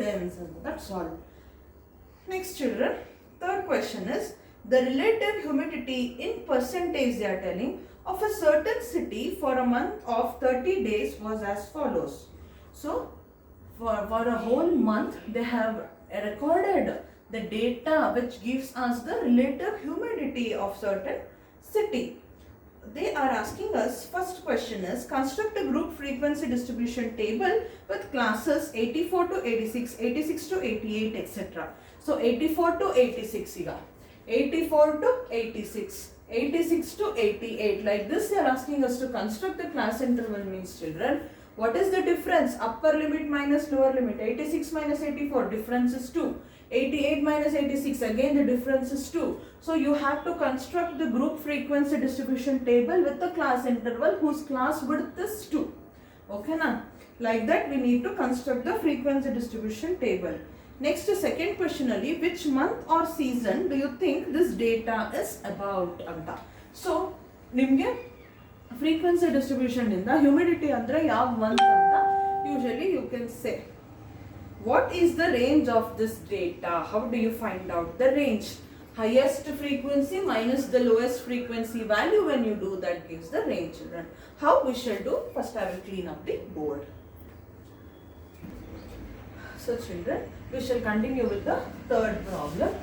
tens, and that's all. Next children, third question is the relative humidity in percentage they are telling of a certain city for a month of 30 days was as follows. So for a whole month they have recorded the data which gives us the relative humidity of certain city. They are asking us, first question is construct a group frequency distribution table with classes 84 to 86, 86 to 88 etc. So 84 to 86 ಈಗ 84 to 86, 86 to 88, like this they are asking us to construct the class interval. Means children, what is the difference? Upper limit minus lower limit. 86 minus 84, difference is 2. 88 minus 86, again the difference is 2. So you have to construct the group frequency distribution table with the class interval whose class width is 2. Okay na? Like that we need to construct the frequency distribution table. Next, second question ali, which month or season do you think this data is about anta? So nimge frequency distribution inda humidity andre yav month anta usually you can say. What is the range of this data? How do you find out the range? Highest frequency minus the lowest frequency value, when you do that gives the range, children. How we shall do? First I will clean up the board. So children, we shall continue with the third problem.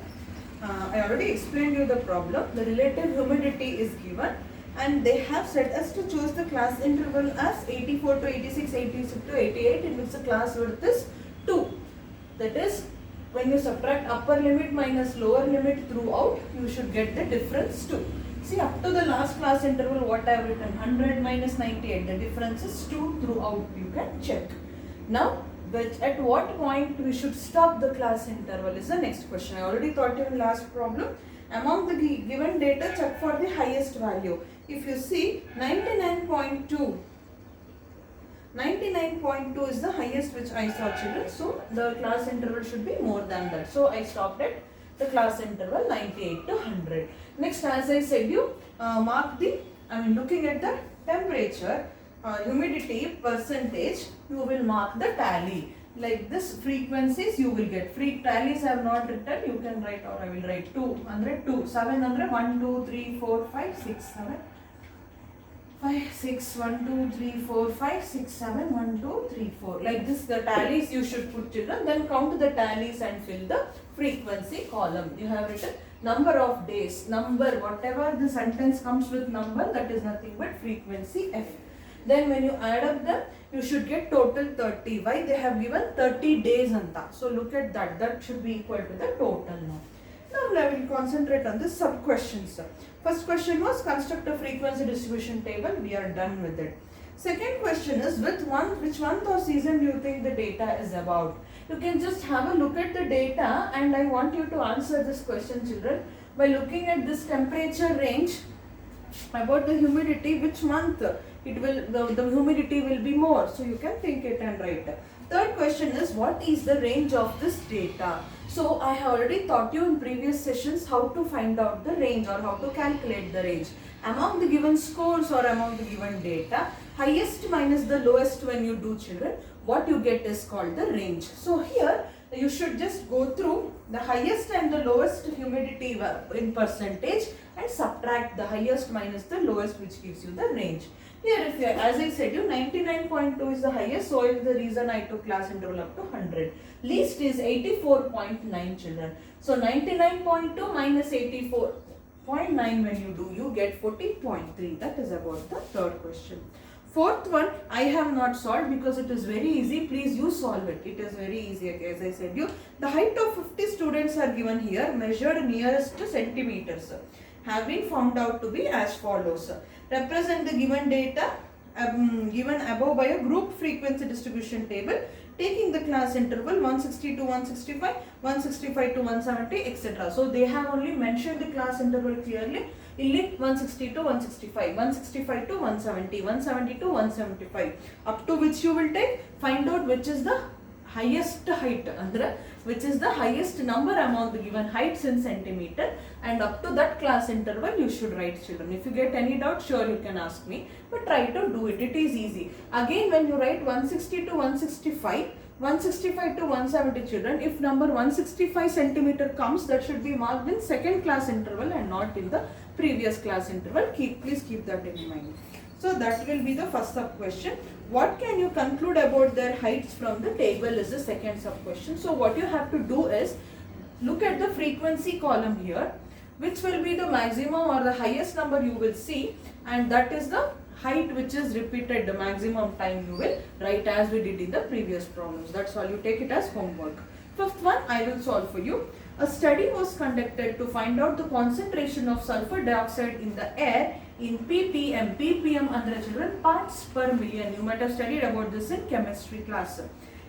I already explained you the problem. The relative humidity is given and they have said us to choose the class interval as 84 to 86, 86 to 88, in which the class width is 2. That is, when you subtract upper limit minus lower limit throughout, you should get the difference 2. See, up to the last class interval what I have written, 100 minus 98, the difference is 2 throughout, you can check. Now, at what point we should stop the class interval is the next question. I already taught you in last problem. Among the given data, check for the highest value. If you see 99.2, 99.2 is the highest which I saw, children. So the class interval should be more than that. So I stopped at the class interval 98 to 100. Next, as I said, you mark the, looking at the temperature, humidity percentage, you will mark the tally. Like this frequencies you will get. Free tallies I have not written, you can write, or I will write 200, 2, 700, 1, 2, 3, 4, 5, 6, 7, 5, 6, 1, 2, 3, 4, 5, 6, 7, 1, 2, 3, 4. Like this the tallies you should put, children. Then count the tallies and fill the frequency column. You have written number of days, number, whatever the sentence comes with number, that is nothing but frequency F. Then when you add up them, you should get total 30. Why? They have given 30 days anta. So look at that. That should be equal to the total now. Now I will concentrate on the sub questions. First question was construct a frequency distribution table. We are done with it. Second question is which month or season do you think the data is about? You can just have a look at the data, and I want you to answer this question, children, by looking at this temperature range about the humidity, which month it will the humidity will be more. So you can think it and write. Third question is what is the range of this data? So I have already taught you in previous sessions how to find out the range or how to calculate the range. Among the given scores or among the given data, highest minus the lowest, when you do, children, what you get is called the range. So here you should just go through the highest and the lowest humidity in percentage and subtract the highest minus the lowest, which gives you the range. Here, if you, as I said, you 99.2 is the highest, so is the reason I took class interval up to 100. Least is 84.9, children. So 99.2 minus 84.9, when you do, you get 40.3. That is about the third question. Fourth one, I have not solved because it is very easy. Please you solve it. It is very easy. As I said you, the height of 50 students are given here, measured nearest to centimeters, have been found out to be as follows. Represent the given data given above by a group frequency distribution table, taking the class interval 160 to 165, 165 to 170, etc. So they have only mentioned the class interval clearly. Illi 160 to 165, 165 to 170, 170 to 175, up to which you will take, find out which is the highest height, andre which is the highest number among the given heights in centimeter, and up to that class interval you should write, children. If you get any doubt, sure you can ask me, but try to do it. It is easy. Again, when you write 160 to 165, 165 to 170 children. If number 165 centimeter comes, that should be marked in second class interval and not in the previous class interval. Please keep that in mind. So that will be the first sub question. What can you conclude about their heights from the table is the second sub question. So what you have to do is look at the frequency column here, which will be the maximum or the highest number you will see, and that is the height which is repeated, the maximum time you will write as we did in the previous problems. That's all, you take it as homework. Fifth one I will solve for you. A study was conducted to find out the concentration of sulfur dioxide in the air in ppm. ppm under children parts per million. You might have studied about this in chemistry class.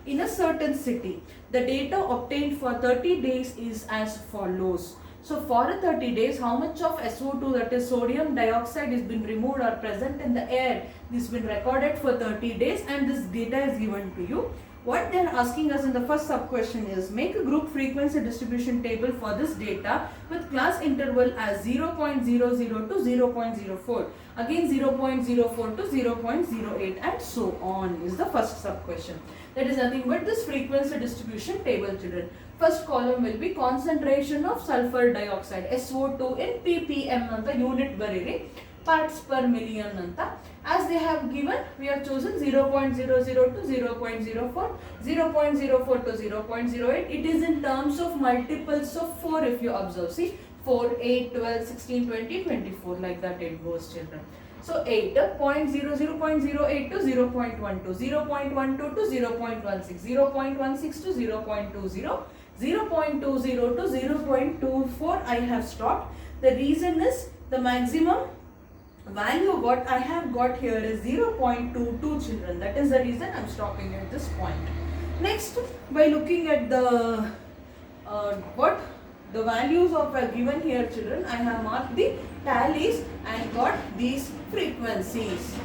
In a certain city, the data obtained for 30 days is as follows. So for 30 days, how much of SO2, that is sodium dioxide, is been removed or present in the air? This has been recorded for 30 days and this data is given to you. What they are asking us in the first sub question is, make a group frequency distribution table for this data with class interval as 0.00 to 0.04. Again 0.04 to 0.08 and so on is the first sub question. That is nothing but this frequency distribution table, children. First column will be concentration of sulfur dioxide, SO2 in ppm anta unit bariri, parts per million anta. As they have given, we have chosen 0.00 to 0.04, 0.04 to 0.08. It is in terms of multiples of 4 if you observe. See, 4, 8, 12, 16, 20, 24, like that it goes, children. So 8, 0.08 to 0.12, 0.12 to 0.16, 0.16 to 0.20, 0.20 to 0.24 I have stopped. The reason is the maximum value what I have got here is 0.22 children. That is the reason I am stopping at this point. Next, by looking at the the values of given here, children, I have marked the tallies and got these frequencies.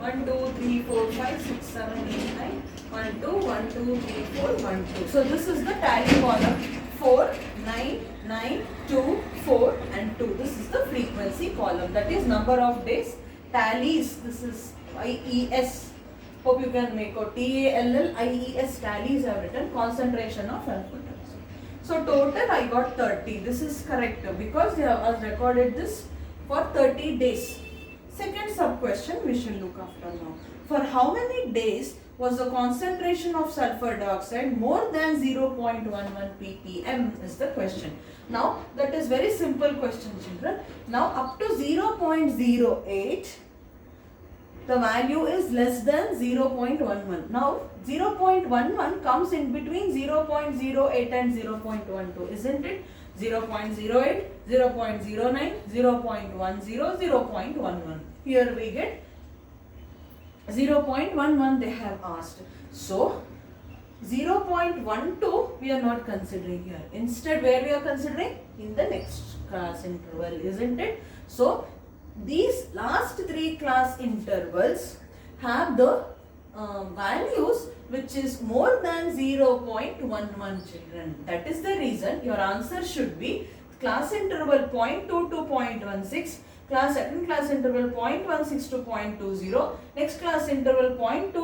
1, 2, 3, 4, 5, 6, 7, 8, 9, 1, 2, 1, 2, 3, 4, 1, 2. So this is the tally column. 4, 9, 9, 2, 4 and 2. This is the frequency column. That is number of days. Tallies, this is IES. Hope you can make out. TALLIES, tallies I have written. Concentration of sulfur dioxide. So total I got 30. This is correct because they have recorded this for 30 days. Second sub question we shall look after now. For how many days was the concentration of sulfur dioxide more than 0.11 ppm is the question. Now that is very simple question, children. Now up to 0.08 the value is less than 0.11. Now 0.11 comes in between 0.08 and 0.12, isn't it? 0.08, 0.09, 0.10, 0.11. Here we get 0.11 they have asked. So 0.12 we are not considering here. Instead, where we are considering? In the next class interval, isn't it? So these last 3 class intervals have the values which is more than 0.11 children. That is the reason your answer should be class interval 0.2 to 0.16, second class interval 0.16 to 0.20, next class interval 0.20 to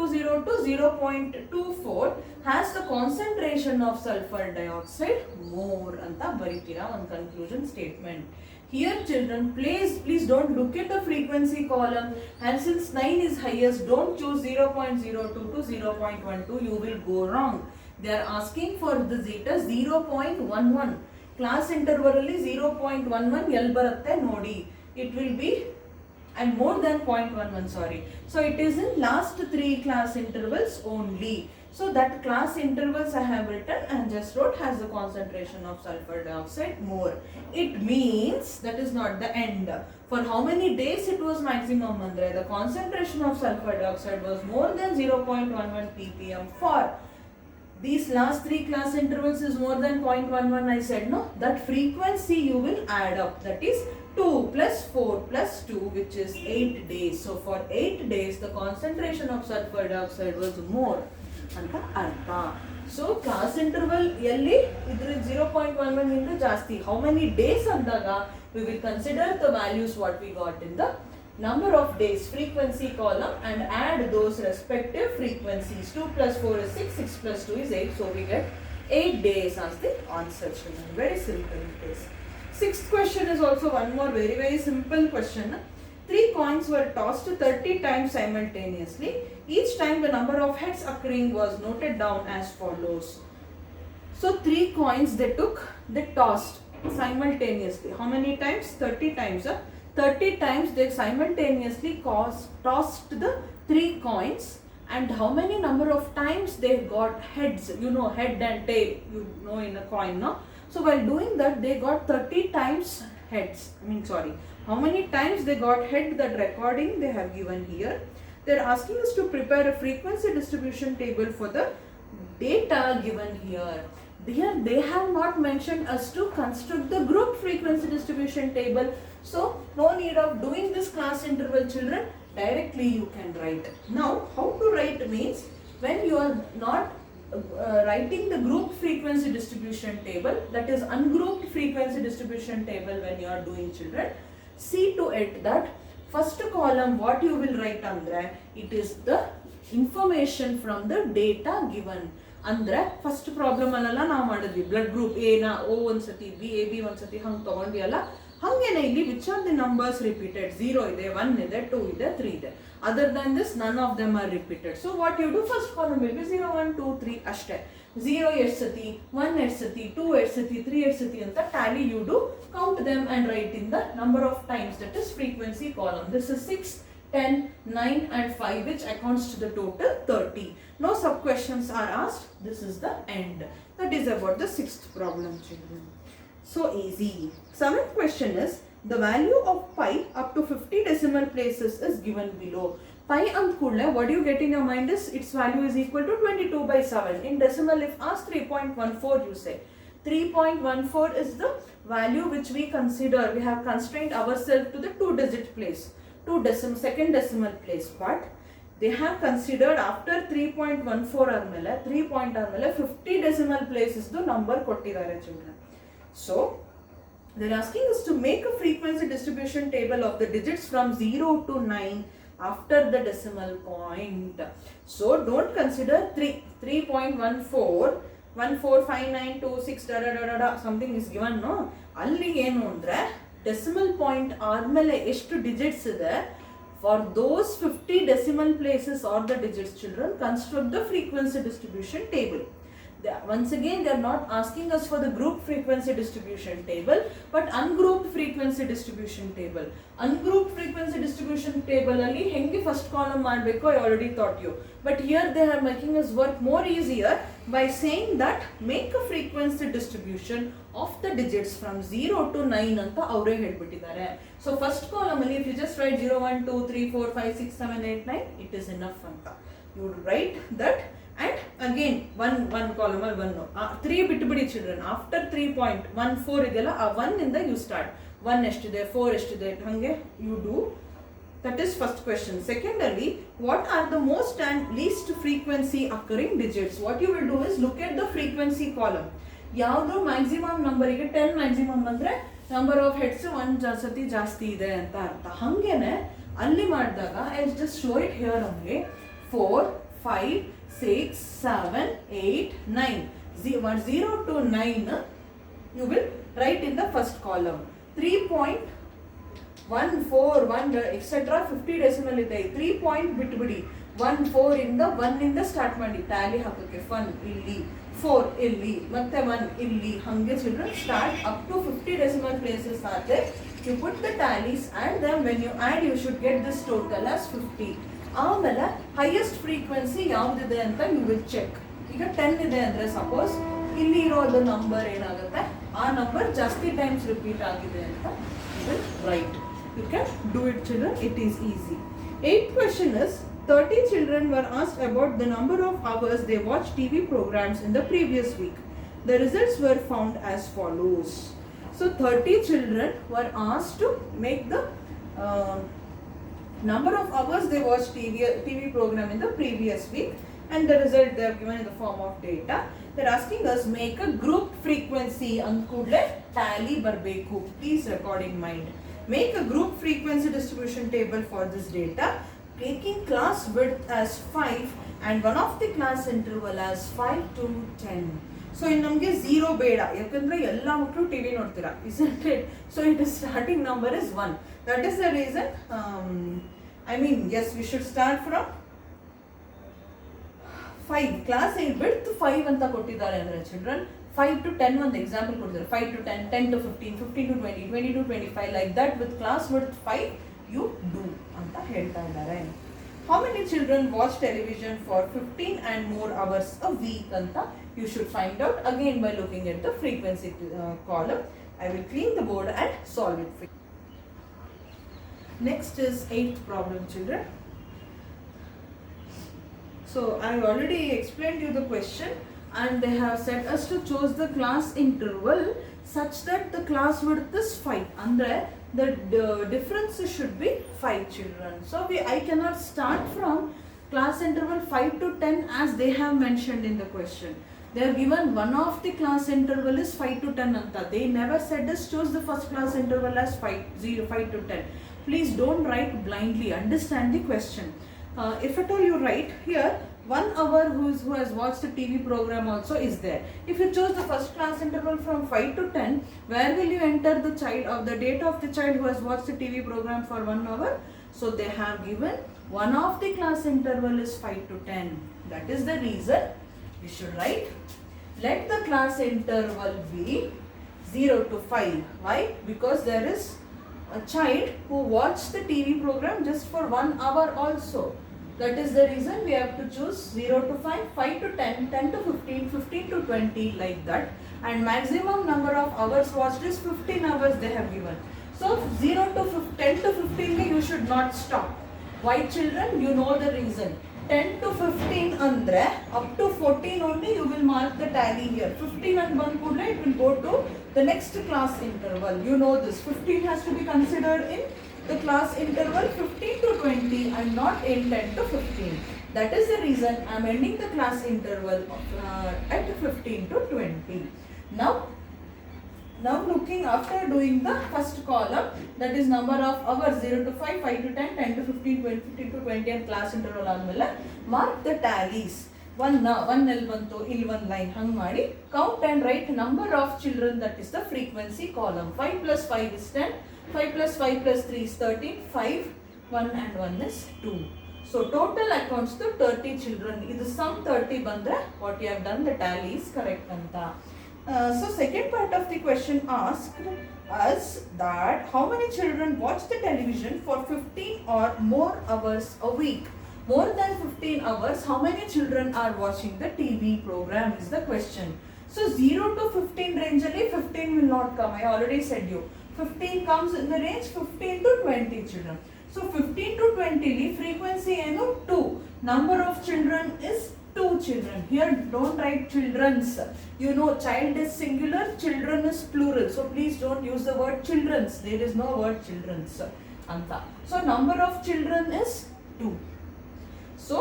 0.24 has the concentration of sulfur dioxide more anta baritira one conclusion statement. Here children, please don't look at the frequency column, and since 9 is highest, don't choose 0.02 to 0.12, you will go wrong. They are asking for the zeta 0.11. Class interval ಅಲ್ಲಿ 0.11 ಎಲ್ಲಿ ಬರುತ್ತೆ ನೋಡಿ. It will be and more than 0.11, sorry. So it is in last 3 class intervals only. So that class intervals I have written and just wrote has the concentration of sulfur dioxide more. It means that is not the end. For how many days it was maximum, Andre? The concentration of sulfur dioxide was more than 0.11 ppm. For these last 3 class intervals is more than 0.11, I said no. That frequency you will add up. That is 2 plus 4 plus 2, which is 8 days. So for 8 days the concentration of sulfur dioxide was more. ಅಂತ ಅರ್ಥ. So class interval ಎಲ್ಲಿ ಇದ್ರ 0.11 ಇಂದ ಜಾಸ್ತಿ. How many days ಅಂದಾಗ we will consider the values what we got in the number of days frequency column and add those respective frequencies. 2 plus 4 is 6, 6 plus 2 is 8. So we get 8 days as the answer, children. Very simple it is. Sixth question is also one more very simple question. 3 coins were tossed 30 times simultaneously. Each time the number of heads occurring was noted down as follows. So 3 coins they tossed simultaneously. How many times? 30 times. 30 times they simultaneously tossed the 3 coins. And how many number of times they got heads? You know, head and tail, you know, in a coin, no? So while doing that, they got 30 times heads. How many times they got head? That recording they have given here. They are asking us to prepare a frequency distribution table for the data given here. Here they have not mentioned us to construct the group frequency distribution table. So no need of doing this class interval, children. Directly you can write. Now how to write means, when you are not writing the group frequency distribution table, that is ungrouped frequency distribution table when you are doing, children, see to it that first column what you will write andre, it is the information from the data given. ಅಂದ್ರೆ first problem ಅಲ್ಲೆಲ್ಲ ನಾವು ಮಾಡಿದ್ವಿ blood group A ನ ಓ ಒಂದ್ಸತಿ B A B ಒಂದ್ಸತಿ ಹಂಗೆ ತಗೊಂಡ್ವಿ ಅಲ್ಲ, ಹಂಗೇನೆ ಇಲ್ಲಿ which are the numbers repeated? 0 ಇದೆ, 1 ಇದೆ, 2 ಇದೆ, 3 ಇದೆ. Other than this none of them are repeated. So what you do, first column will be 0 1 2 3 ಅಷ್ಟೇ. 0 ಎಷ್ಟು ಸತಿ, 1 ಎಷ್ಟು ಸತಿ, 2 ಎಷ್ಟು ಸತಿ, 3 ಎಷ್ಟು ಸತಿ ಅಂತ tally you do, count them and write in the number of times, that is frequency column. This is 6 10 9 and 5, which accounts to the total 30. No sub questions are asked. This is the end. That is about the sixth problem, children. So easy. Seventh question is, the value of pi up to 50 decimal places is given below. Pi and kudle, what do you get in your mind is its value is equal to 22/7. In decimal, if asked 3.14, you say 3.14 is the value which we consider. We have constrained ourselves to the 2-digit place, second decimal place, but they have considered after 3.14 ಆದ್ಮೇಲೆ 3 point ಆದ್ಮೇಲೆ 50 decimal places the number ಕೊಟ್ಟಿದ್ದಾರೆ, children. So they are asking us to make a frequency distribution table of the digits from 0 to 9 after the decimal point. So don't consider 3.14 14592 something is given, no? ಅಲ್ಲಿ ಏನು ಅಂದ್ರೆ decimal point ಆದ್ಮೇಲೆ ಎಷ್ಟು digits ಇದೆ, for those 50 decimal places or the digits, children, construct the frequency distribution table. Once again, they are not asking us for the group frequency distribution table, but ungrouped frequency distribution table. Ungrouped frequency distribution table alli henge first column ಮಾಡಬೇಕು, I already taught you. But here they are making us work more easier by saying that make a frequency distribution of the digits from 0 to 9 ಅಂತ ಅವರೇ ಹೇಳ್ಬಿಟ್ಟಿದ್ದಾರೆ. So first column alli if you just write 0 1 2 3 4 5 6 7 8 9, it is enough ಅಂತ. You would write that. And again one column or 1 3 ಬಿಟ್ಬಿಡಿ, children. After 3.14 ಇದೆಲ್ಲ ಆ 1 ಇಂದ you start. 1 ಎಷ್ಟಿದೆ, 4 ಎಷ್ಟಿದೆ, ಹಂಗೆ you do. That is first question. Secondly, what are the most and least frequency occurring digits? What you will do is look at the frequency column. ಯಾವುದು maximum ನಂಬರಿಗೆ 10 maximum ಅಂದ್ರೆ number of heads 1 ಸತಿ ಜಾಸ್ತಿ ಇದೆ ಅಂತ ಅರ್ಥ. ಹಂಗೇನೆ ಅಲ್ಲಿ ಮಾಡಿದಾಗ I just show it here only. 4 5 6 7 8 9, 0 to 9 you will write in the first column. 3.141 etc. 50 decimal ಇದೆ. 3 ಪಾಯಿಂಟ್ ಬಿಟ್ಬಿಡಿ, 1 4 ಇಂದ 1 ಇಂದ ಸ್ಟಾರ್ಟ್ ಮಾಡಿ ಟ್ಯಾಲಿ ಹಾಕೋಕೆ. 1 ಇಲ್ಲಿ, 4 ಇಲ್ಲಿ, ಮತ್ತೆ 1 ಇಲ್ಲಿ, ಹಂಗೆ children start up to 50 decimal places are there. You put the tallies and then when you add you should get this total as 50. ಆಮೇಲೆ ಹೈಯೆಸ್ಟ್ ಫ್ರೀಕ್ವೆನ್ಸಿ ಯಾವುದಿದೆ ಅಂತ ಯು ವಿಲ್ ಚೆಕ್. ಈಗ 10 ಇದೆ ಅಂದರೆ ಸಪೋಸ್ ಇಲ್ಲಿ ಇರೋದು ನಂಬರ್ ಏನಾಗುತ್ತೆ, ಆ ನಂಬರ್ ಜಾಸ್ತಿ ಟೈಮ್ಸ್ ರಿಪೀಟ್ ಆಗಿದೆ ಅಂತ you will write. You can do it, children. It is easy. 8th question is, 30 children were asked about the number of hours they watched TV programs in the previous week. The results were found as follows. So 30 children were asked to make the number of hours they watched TV program in the previous week, and the result they are given in the form of data. They are asking us make a group frequency and kudle tally barbeku. Please record in mind. Make a group frequency distribution table for this data, taking class width as 5 and one of the class interval as 5 to 10. So in ನಮಗೆ 0 ಬೇಡ ಯಾಕಂದ್ರೆ ಎಲ್ಲ ಮಕ್ಕಳು TV ನೋಡ್ತೀರಾ, isn't it? So it is starting number is 1. That is the reason yes, we should start from 5. Class 8 width 5 ಅಂತ ಕೊಟ್ಟಿದ್ದಾರೆ ಅಂದ್ರೆ children 5 to 10 ಒಂದು ಎಕ್ಸಾಂಪಲ್ ಕೊಟ್ಟಿದ್ದಾರೆ, 5 to 10, 10 to 15, 15 to 20, 20 to 25 like that with class width 5 you do ಅಂತ ಹೇಳ್ತಾ ಇದ್ದಾರೆ. How many children watch television for 15 and more hours a week ಅಂತ you should find out again by looking at the frequency column. I will clean the board and solve it for you. Next is 8th problem, children. So I already explained you the question and they have set us to choose the class interval such that the class width is 5. Andre the difference should be 5 children. So I cannot start from class interval 5 to 10 as they have mentioned in the question. They are given one of the class interval is 5 to 10 anta. They never said us choose the first class interval as 5 to 10. Please don't write blindly, understand the question. If at all you write here 1 hour who has watched the TV program also is there. If you choose the first class interval from 5 to 10, where will you enter the child of the date of the child who has watched the TV program for 1 hour? So they have given one of the class interval is 5 to 10. That is the reason you should write. Let the class interval be 0 to 5. Why? Because there is a child who watched the TV program just for 1 hour also. That is the reason we have to choose 0 to 5, 5 to 10, 10 to 15, 15 to 20 like that. And maximum number of hours watched is 15 hours they have given. So 0 to 10 to 15 you should not stop. Why children? You know the reason. 10 to 15 andre up to 14 only you will mark the tally here. 15 and 1 kudle it will go to the next class interval. You know this. 15 has to be considered in the class interval 15 to 20 and not in 10 to 15. That is the reason I am ending the class interval at 15 to 20. Now looking after doing the first column, that is number of hours 0 to 5, 5 to 10, 10 to 15, 20, 15 to 20 and class interval ಆದಮೇಲೆ mark the tallies. 1 ಎಲ್ಲಿ ಬಂತು ಇಲ್ಲಿ ಒಂದು line ಹಂಗೆ ಮಾಡಿ count and write number of children, that is the frequency column. 5 plus 5 is 10, 5 plus 5 plus 3 is 13, 5, 1 and 1 is 2. So total accounts to 30 children. This sum 30 bandre what you have done the tally is correct anta. So second part of the question asked us that how many children watch the television for 15 or more hours a week. More than 15 hours, how many children are watching the TV program is the question. So 0 to 15 range only 15 will not come. I already said you. 15 comes in the range 15 to 20 children. So 15 to 20 frequency eno 2. Number of children is 2 children. Here don't write children's. You know child is singular, children is plural. So please don't use the word children's. There is no word children's. Anta. So number of children is 2. So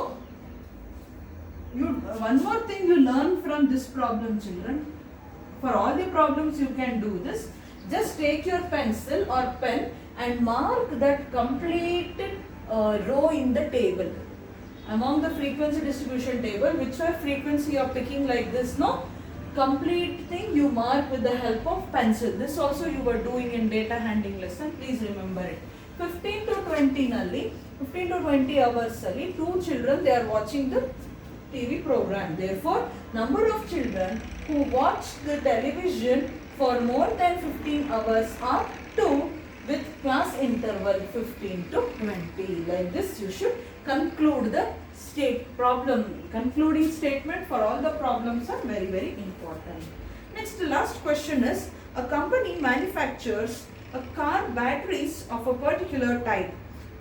one more thing you learn from this problem children. For all the problems you can do this. Just take your pencil or pen and mark that completed row in the table. Among the frequency distribution table, whichever frequency you are picking like this, no? Complete thing you mark with the help of pencil. This also you were doing in data handling lesson. Please remember it. 15 to 20 nalli, 15 to 20 hours alli, 2 children they are watching the TV program. Therefore, number of children who watch the television for more than 15 hours are 2 with class interval 15 to 20. Like this you should conclude the concluding statement for all the problems are very, very important. Next, the last question is, a company manufactures a car batteries of a particular type.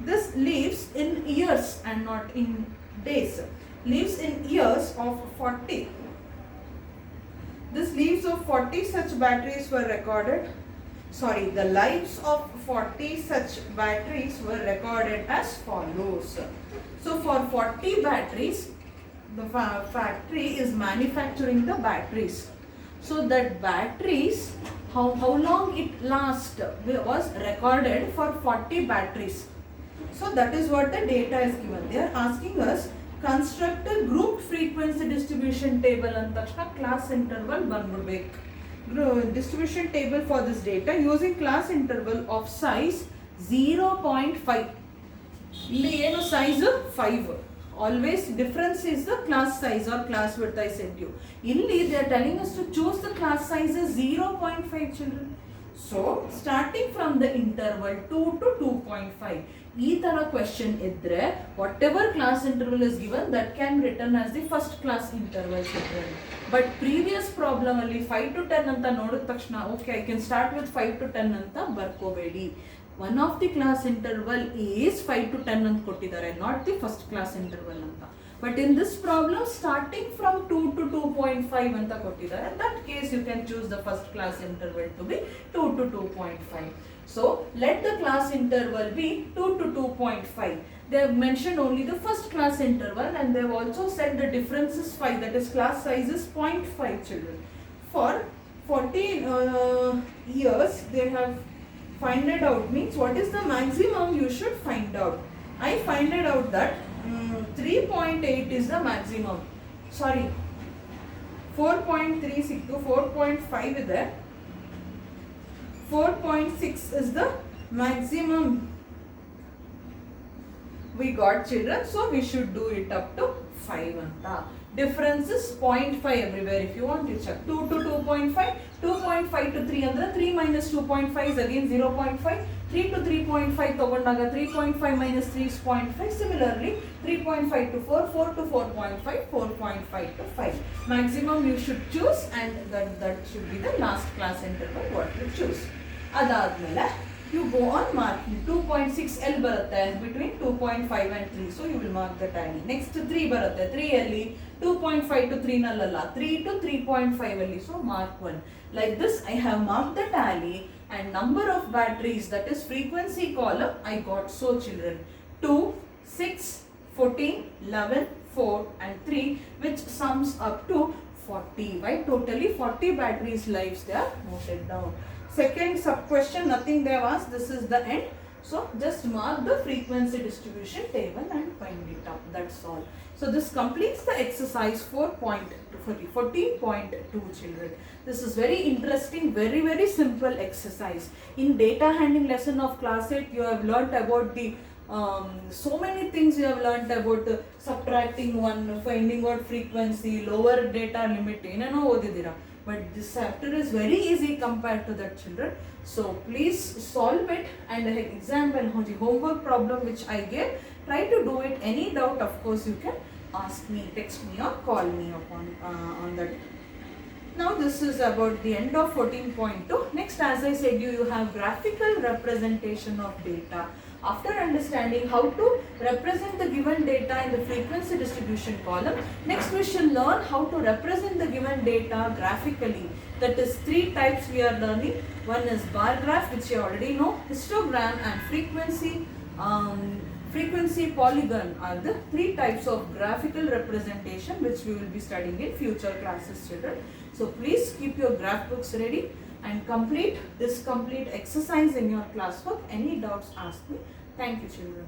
This lives in years and not in days. Lives in years of 40. This lives of 40 such batteries were recorded. Sorry, the lives of 40 such batteries were recorded as follows. So for 40 batteries, the factory is manufacturing the batteries. So that batteries, how long it lasts was recorded for 40 batteries. So that is what the data is given. They are asking us construct a grouped frequency distribution table and takshana class interval banbidಬೇಕು. Distribution table for this data using class interval of size 0.5. ಇಲ್ಲಿ ಏನು size 5. Always difference is the class size or class width I said you. Illi they are telling us to choose the class size as 0.5 children. So starting from the interval 2 to 2.5. ಈ ತರ question ಇದ್ರೆ whatever class interval is given that can be written as the first class interval children. But previous problem ಅಲ್ಲಿ 5 to 10 ಅಂತ ನೋಡಿದ ತಕ್ಷಣ okay I can start with 5 to 10 ಅಂತ ಬರ್ಕೋಬೇಡಿ. One of the class interval is 5 to 10 ಅಂತ ಕೊಟ್ಟಿದ್ದಾರೆ, not the first class interval ಅಂತ. But in this problem starting from 2 to 2.5 ಅಂತ ಕೊಟ್ಟಿದ್ದಾರೆ. In that case you can choose the first class interval to be 2 to 2.5. So let the class interval be 2 to 2.5. They have mentioned only the first class interval and they have also said the difference is 5, that is class size is 0.5 children. For 40 years they have find it out means what is the maximum you should find out. I find it out that 3.8 is the maximum. Sorry, 4.3 ಸಿಕ್ತು, 4.5 ಇದೆ, 4.6 is the maximum we got children, so we should do it up to 5 anta. Difference is 0.5 everywhere if you want to check. 2 to 2.5, 2.5 to 3 andre 3 minus 2.5 is again 0.5, 3 to 3.5 ತಗೊಂಡಾಗ 3.5 minus 3 is 0.5. Similarly 3.5 to 4, 4 to 4.5, 4.5 to 5. Maximum you should choose and that should be the last class interval what to choose. ಅದಾದ್ಮೇಲೆ you go on marking. 2.6 L ಬರುತ್ತೆ between 2.5 and 3, so you will mark the tally. Next 3 ಬರುತ್ತೆ, 3 ಅಲ್ಲಿ 2.5 to 3 ನಲ್ಲಲ್ಲ, 3 to 3.5 ಅಲ್ಲಿ, so mark 1. Like this I have marked the tally and number of batteries, that is frequency column I got. So children 2, 6, 14, 11, 4 and 3 which sums up to 40. Right? Totally 40 batteries lives they are noted down. Second sub question, nothing they have asked, this is the end. So just mark the frequency distribution table and find it up, that's all. So this completes the exercise 14.2 children. This is very interesting, very simple exercise. In data handling lesson of class 8 you have learnt about the so many things you have learnt about subtracting one, finding out frequency, lower data limit, ಏನೋ ಓದಿದ್ದೀರಾ. But this chapter is very easy compared to that children. So please solve it and example the homework problem which I gave. Try to do it. Any doubt of course you can ask me, text me or call me upon on that. Now this is about the end of 14.2. Next, as I said you have graphical representation of data. After understanding how to represent the given data in the frequency distribution column, next we shall learn how to represent the given data graphically. That is 3 types we are learning. One is bar graph, which you already know, histogram and frequency polygon are the 3 types of graphical representation which we will be studying in future classes children. So please keep your graph books ready and complete this exercise in your classwork. Any doubts ask me. Thank you children.